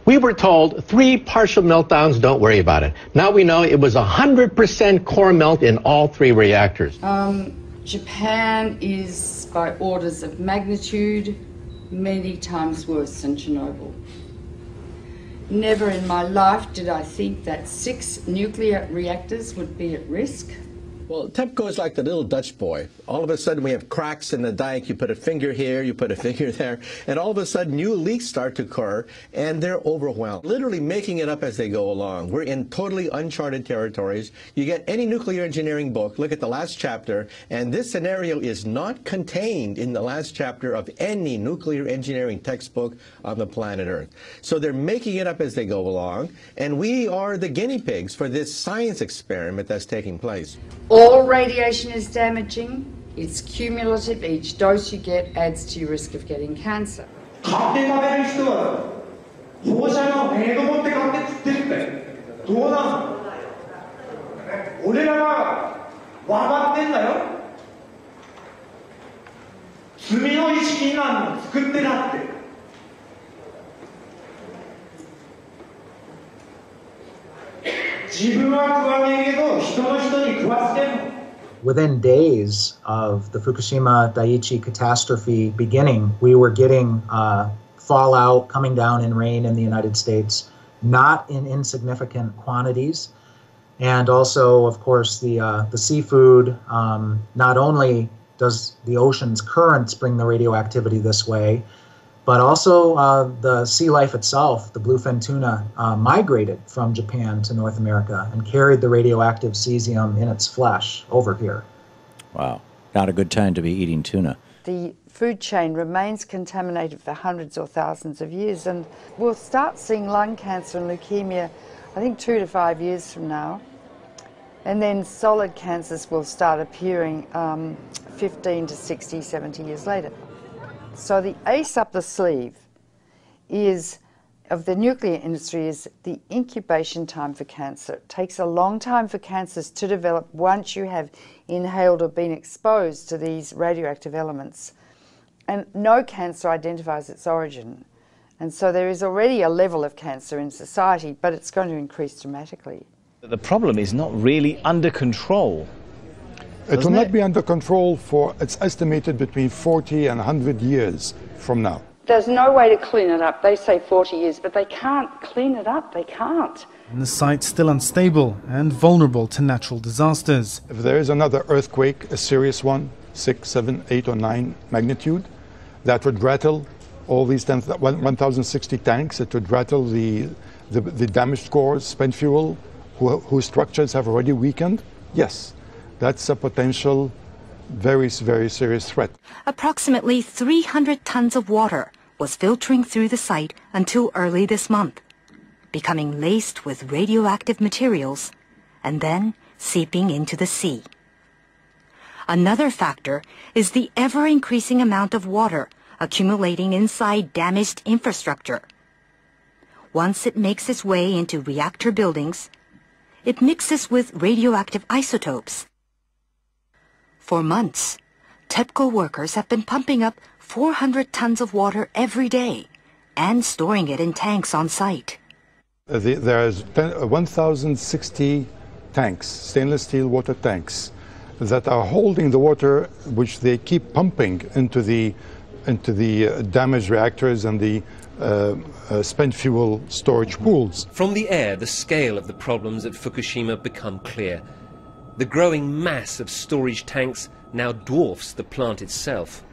We were told 3 partial meltdowns, don't worry about it. Now we know it was 100% core melt in all 3 reactors. Japan is, by orders of magnitude, many times worse than Chernobyl. Never in my life did I think that 6 nuclear reactors would be at risk. Well, TEPCO is like the little Dutch boy. All of a sudden we have cracks in the dike. You put a finger here, you put a finger there, and all of a sudden new leaks start to occur, and they're overwhelmed. Literally making it up as they go along. We're in totally uncharted territories. You get any nuclear engineering book, look at the last chapter, and this scenario is not contained in the last chapter of any nuclear engineering textbook on the planet Earth. So they're making it up as they go along, and we are the guinea pigs for this science experiment that's taking place. All radiation is damaging. It's cumulative. Each dose you get adds to your risk of getting cancer. Within days of the Fukushima Daiichi catastrophe beginning, we were getting fallout coming down in rain in the United States, not in insignificant quantities. And also, of course, the seafood, not only does the ocean's currents bring the radioactivity this way, but also the sea life itself, the bluefin tuna, migrated from Japan to North America and carried the radioactive cesium in its flesh over here. Wow, not a good time to be eating tuna. The food chain remains contaminated for hundreds or thousands of years, and we'll start seeing lung cancer and leukemia, I think 2 to 5 years from now. And then solid cancers will start appearing 15 to 60, 70 years later. So the ace up the sleeve of the nuclear industry is the incubation time for cancer. It takes a long time for cancers to develop once you have inhaled or been exposed to these radioactive elements. And no cancer identifies its origin. And so there is already a level of cancer in society, but it's going to increase dramatically. The problem is not really under control. It will not be under control for, it's estimated, between 40 and 100 years from now. There's no way to clean it up. They say 40 years, but they can't clean it up. They can't. And the site's still unstable and vulnerable to natural disasters. If there is another earthquake, a serious one, 6, 7, 8 or 9 magnitude, that would rattle all these 1,060 tanks. It would rattle the damaged cores, spent fuel, whose structures have already weakened. Yes. That's a potential very, very serious threat. Approximately 300 tons of water was filtering through the site until early this month, becoming laced with radioactive materials and then seeping into the sea. Another factor is the ever-increasing amount of water accumulating inside damaged infrastructure. Once it makes its way into reactor buildings, it mixes with radioactive isotopes. For months, TEPCO workers have been pumping up 400 tons of water every day and storing it in tanks on site. There's 1,060 tanks, stainless steel water tanks, that are holding the water which they keep pumping into the damaged reactors and the spent fuel storage pools. From the air, the scale of the problems at Fukushima become clear. The growing mass of storage tanks now dwarfs the plant itself.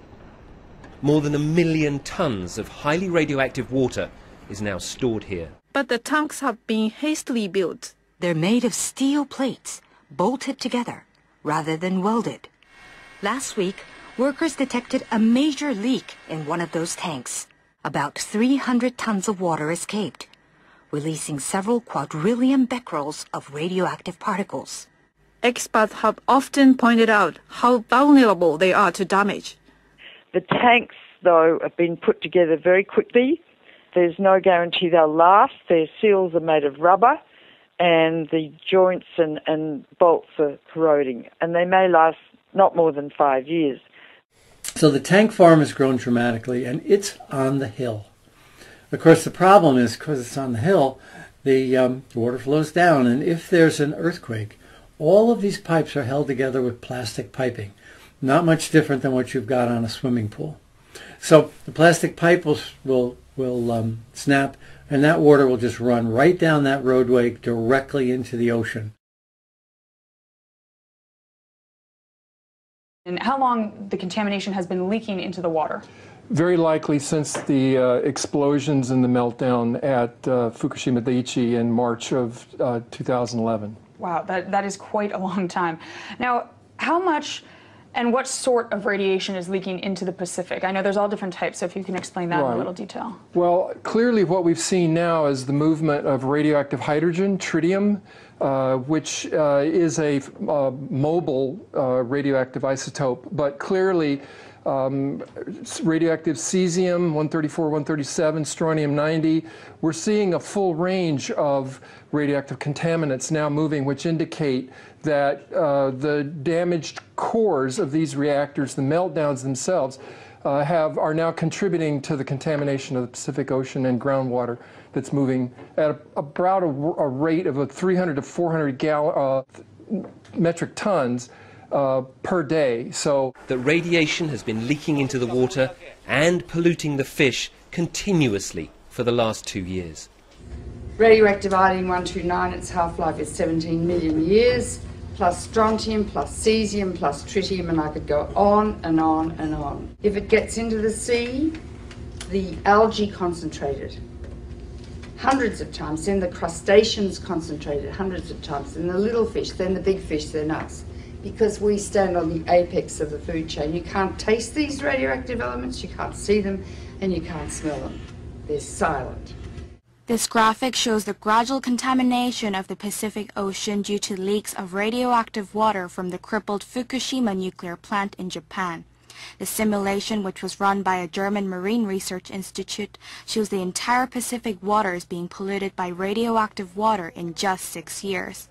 More than 1 million tons of highly radioactive water is now stored here. But the tanks have been hastily built. They're made of steel plates, bolted together, rather than welded. Last week, workers detected a major leak in one of those tanks. About 300 tons of water escaped, releasing several quadrillion becquerels of radioactive particles. Experts have often pointed out how vulnerable they are to damage. The tanks, though, have been put together very quickly. There's no guarantee they'll last. Their seals are made of rubber, and the joints and bolts are corroding, and they may last not more than 5 years. So the tank farm has grown dramatically, and it's on the hill. Of course, the problem is, because it's on the hill, the water flows down, and if there's an earthquake, all of these pipes are held together with plastic piping. Not much different than what you've got on a swimming pool. So the plastic pipe will snap, and that water will just run right down that roadway directly into the ocean. And how long the contamination has been leaking into the water? Very likely since the explosions and the meltdown at Fukushima Daiichi in March of 2011. Wow, that is quite a long time. Now, how much and what sort of radiation is leaking into the Pacific? I know there's all different types, so if you can explain that in a little detail. Well, clearly what we've seen now is the movement of radioactive hydrogen, tritium, which is a mobile radioactive isotope, but clearly radioactive cesium, 134, 137, strontium-90. We're seeing a full range of radioactive contaminants now moving, which indicate that the damaged cores of these reactors, the meltdowns themselves, are now contributing to the contamination of the Pacific Ocean and groundwater that's moving at about a rate of 300 to 400 metric tons per day. So that radiation has been leaking into the water and polluting the fish continuously for the last 2 years. Radioactive iodine-129, its half-life is 17 million years, plus strontium, plus cesium, plus tritium, and I could go on and on and on. If it gets into the sea, the algae concentrated hundreds of times, then the crustaceans concentrated hundreds of times, then the little fish, then the big fish, then us. Because we stand on the apex of the food chain. You can't taste these radioactive elements, you can't see them, and you can't smell them. They're silent. This graphic shows the gradual contamination of the Pacific Ocean due to leaks of radioactive water from the crippled Fukushima nuclear plant in Japan. The simulation, which was run by a German marine research institute, shows the entire Pacific waters being polluted by radioactive water in just 6 years.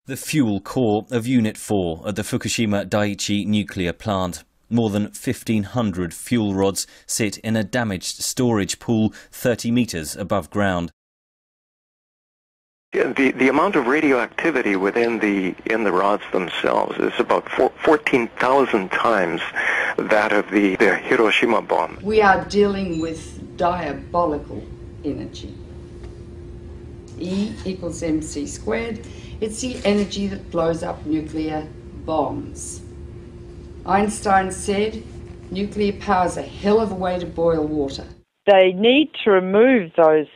The fuel core of Unit 4 at the Fukushima Daiichi nuclear plant. More than 1,500 fuel rods sit in a damaged storage pool 30 meters above ground. The amount of radioactivity in the rods themselves is about 14,000 times that of the Hiroshima bomb. We are dealing with diabolical energy. E equals mc squared. It's the energy that blows up nuclear bombs. Einstein said, nuclear power's a hell of a way to boil water. They need to remove those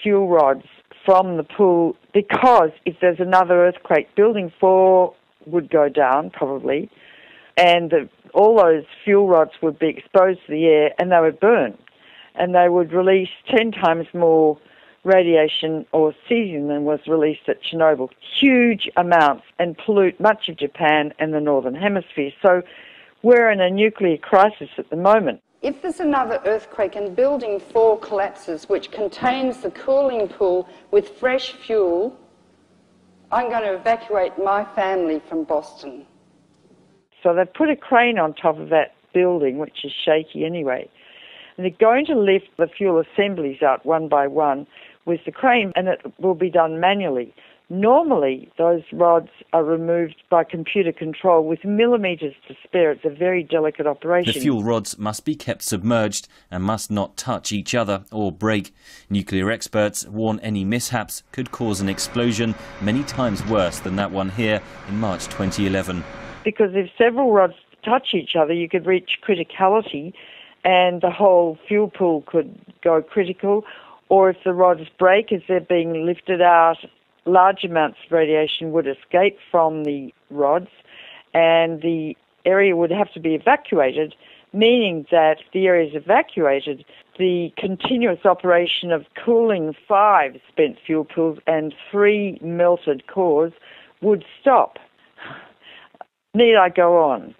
fuel rods from the pool because if there's another earthquake, Building 4 would go down probably, and all those fuel rods would be exposed to the air and they would burn. And they would release 10 times more radiation or cesium than was released at Chernobyl, huge amounts, and pollute much of Japan and the Northern Hemisphere. So we're in a nuclear crisis at the moment. If there's another earthquake and Building 4 collapses, which contains the cooling pool with fresh fuel, I'm going to evacuate my family from Boston. So they've put a crane on top of that building, which is shaky anyway, and they're going to lift the fuel assemblies out one by one with the crane, and it will be done manually. Normally, those rods are removed by computer control with millimetres to spare. It's a very delicate operation. The fuel rods must be kept submerged and must not touch each other or break. Nuclear experts warn any mishaps could cause an explosion many times worse than that one here in March 2011. Because if several rods touch each other, you could reach criticality and the whole fuel pool could go critical. Or if the rods break as they're being lifted out, large amounts of radiation would escape from the rods and the area would have to be evacuated, meaning that if the area is evacuated, the continuous operation of cooling 5 spent fuel pools and 3 melted cores would stop. Need I go on?